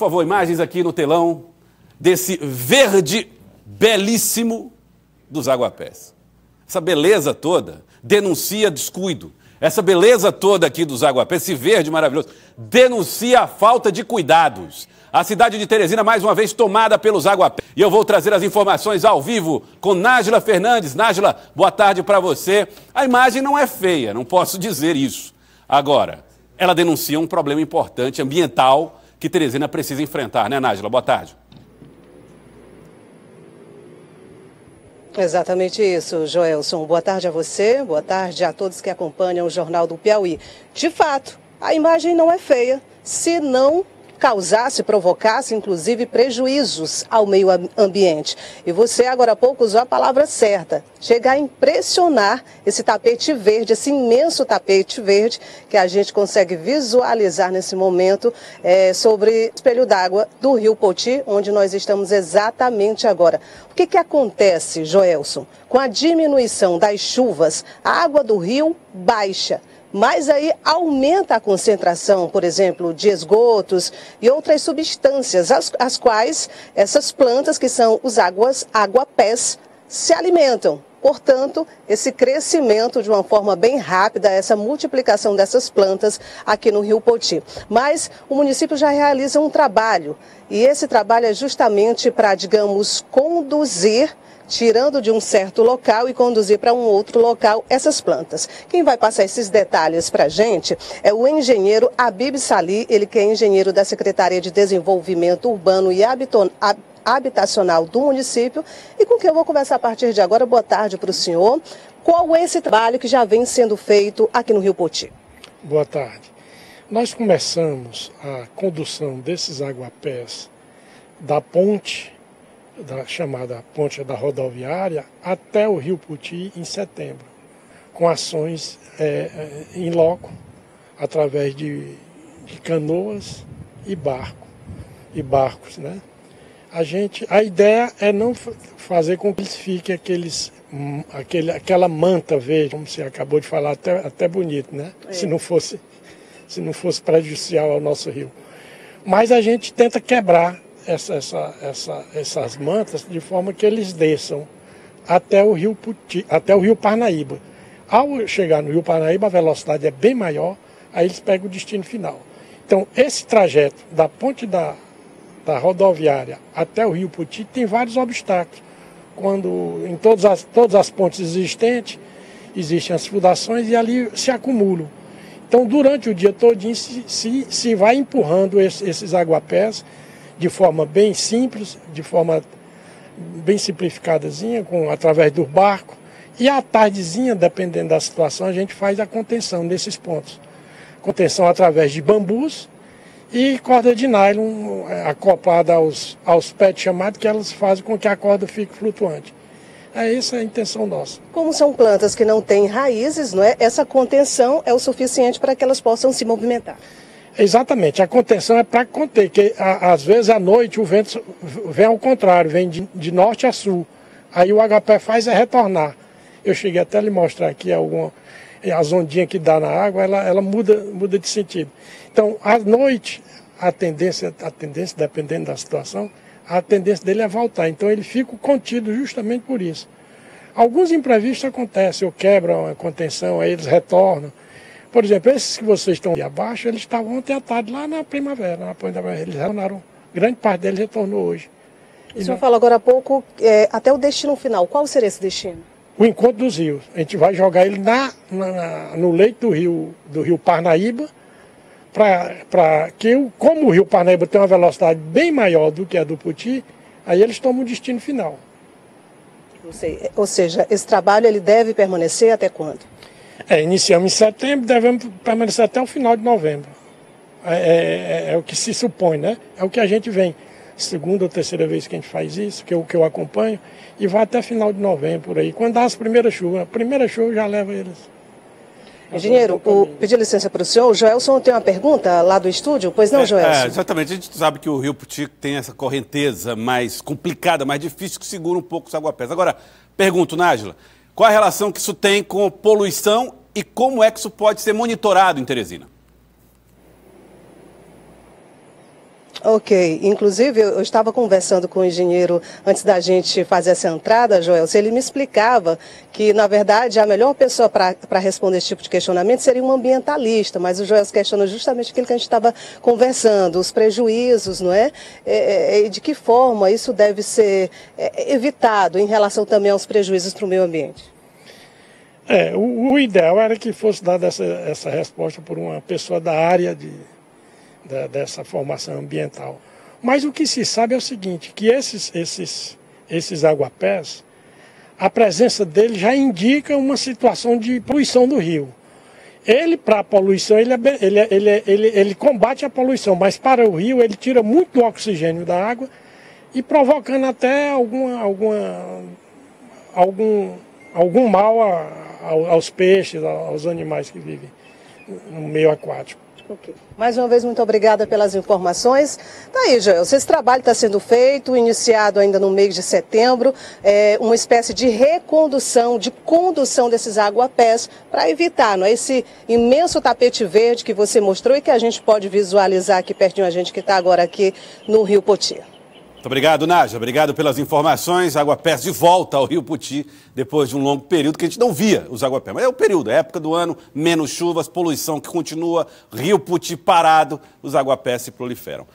favor, imagens aqui no telão desse verde belíssimo dos aguapés. Essa beleza toda denuncia descuido. Essa beleza toda aqui dos aguapés, esse verde maravilhoso, denuncia a falta de cuidados. A cidade de Teresina, mais uma vez, tomada pelos aguapés. E eu vou trazer as informações ao vivo com Nájila Fernandes. Nájila, boa tarde para você. A imagem não é feia, não posso dizer isso. Agora, ela denuncia um problema importante, ambiental, que Teresina precisa enfrentar, né, Nájila? Boa tarde. Exatamente isso, Joelson. Boa tarde a você, boa tarde a todos que acompanham o Jornal do Piauí. De fato, a imagem não é feia, se não causasse, provocasse, inclusive, prejuízos ao meio ambiente. E você, agora há pouco, usou a palavra certa. Chega a impressionar esse tapete verde, esse imenso tapete verde que a gente consegue visualizar nesse momento sobre o espelho d'água do Rio Poti, onde nós estamos exatamente agora. O que acontece, Joelson? Com a diminuição das chuvas, a água do rio baixa. Mas aí aumenta a concentração, por exemplo, de esgotos e outras substâncias, as quais essas plantas, que são os aguapés, se alimentam. Portanto, esse crescimento de uma forma bem rápida, essa multiplicação dessas plantas aqui no Rio Poti. Mas o município já realiza um trabalho, e esse trabalho é justamente para, digamos, conduzir, tirando de um certo local e conduzir para um outro local essas plantas. Quem vai passar esses detalhes para a gente é o engenheiro Habib Sali, ele que é engenheiro da Secretaria de Desenvolvimento Urbano e Habitacional do município, e com quem eu vou conversar a partir de agora. Boa tarde para o senhor. Qual é esse trabalho que já vem sendo feito aqui no Rio Poti? Boa tarde. Nós começamos a condução desses aguapés da ponte, da chamada ponte da rodoviária, até o Rio Poti em setembro, com ações em loco, através de canoas e barcos, né? A ideia é não fazer com que eles fiquem aquela manta verde, como você acabou de falar, até bonito, né? Se não fosse prejudicial ao nosso rio. Mas a gente tenta quebrar essas mantas de forma que eles desçam até o Rio Poti, até o Rio Parnaíba. Ao chegar no Rio Parnaíba, a velocidade é bem maior, aí eles pegam o destino final. Então, esse trajeto da ponte da rodoviária até o Rio Poti tem vários obstáculos. Quando em todas as pontes existentes, existem as fundações e ali se acumulam. Então, durante o dia todinho se vai empurrando esses aguapés de forma bem simples, de forma bem simplificadazinha, através do barco. E à tardezinha, dependendo da situação, a gente faz a contenção nesses pontos. Contenção através de bambus e corda de nylon acoplada aos pés chamados, que elas fazem com que a corda fique flutuante. Essa é a intenção nossa. Como são plantas que não têm raízes, não é? Essa contenção é o suficiente para que elas possam se movimentar. Exatamente, a contenção é para conter, porque às vezes à noite o vento vem ao contrário, vem de norte a sul. Aí o agapé faz é retornar. Eu cheguei até a lhe mostrar aqui as ondinhas que dá na água, ela muda de sentido. Então, à noite, a tendência, dependendo da situação, a tendência dele é voltar. Então ele fica contido justamente por isso. Alguns imprevistos acontecem, ou quebram a contenção, aí eles retornam. Por exemplo, esses que vocês estão aí abaixo, eles estavam ontem à tarde lá na primavera, na ponte da primavera. Eles retornaram, grande parte deles retornou hoje. O senhor falou agora há pouco, até o destino final. Qual seria esse destino? O encontro dos rios. A gente vai jogar ele no leito do rio Parnaíba, para que, como o rio Parnaíba tem uma velocidade bem maior do que a do Poti, aí eles tomam o destino final. Ou seja, esse trabalho ele deve permanecer até quando? Iniciamos em setembro, devemos permanecer até o final de novembro. É o que se supõe, né? É o que a gente vem. Segunda ou terceira vez que a gente faz isso, que eu acompanho, e vai até final de novembro, por aí. Quando dá as primeiras chuvas, a primeira chuva já leva eles. Engenheiro, pedir licença para o senhor, o Joelson tem uma pergunta lá do estúdio, pois não, Joelson? Exatamente, a gente sabe que o Rio Poti tem essa correnteza mais complicada, mais difícil, que segura um pouco os aguapés. Agora, pergunto, Nájila, qual a relação que isso tem com poluição e como é que isso pode ser monitorado em Teresina? Ok, inclusive eu estava conversando com o engenheiro antes da gente fazer essa entrada, Joel, se ele me explicava que, na verdade, a melhor pessoa para responder esse tipo de questionamento seria um ambientalista, mas o Joel questiona justamente aquilo que a gente estava conversando, os prejuízos, não é? E de que forma isso deve ser evitado em relação também aos prejuízos para o meio ambiente? O ideal era que fosse dada essa resposta por uma pessoa da área dessa formação ambiental. Mas o que se sabe é o seguinte, que esses aguapés, a presença deles já indica uma situação de poluição do rio. Ele, para a poluição, ele combate a poluição, mas para o rio ele tira muito do oxigênio da água e provocando até algum mal aos peixes, aos animais que vivem no meio aquático. Okay. Mais uma vez, muito obrigada pelas informações. Tá aí, Joel, esse trabalho está sendo feito, iniciado ainda no mês de setembro, uma espécie de recondução, de condução desses aguapés para evitar, não é, esse imenso tapete verde que você mostrou e que a gente pode visualizar aqui pertinho a gente que está agora aqui no Rio Poti. Muito obrigado, Nádia. Obrigado pelas informações. Aguapés de volta ao Rio Poti, depois de um longo período que a gente não via os aguapés. Mas é o período, é a época do ano, menos chuvas, poluição que continua, Rio Poti parado, os aguapés se proliferam.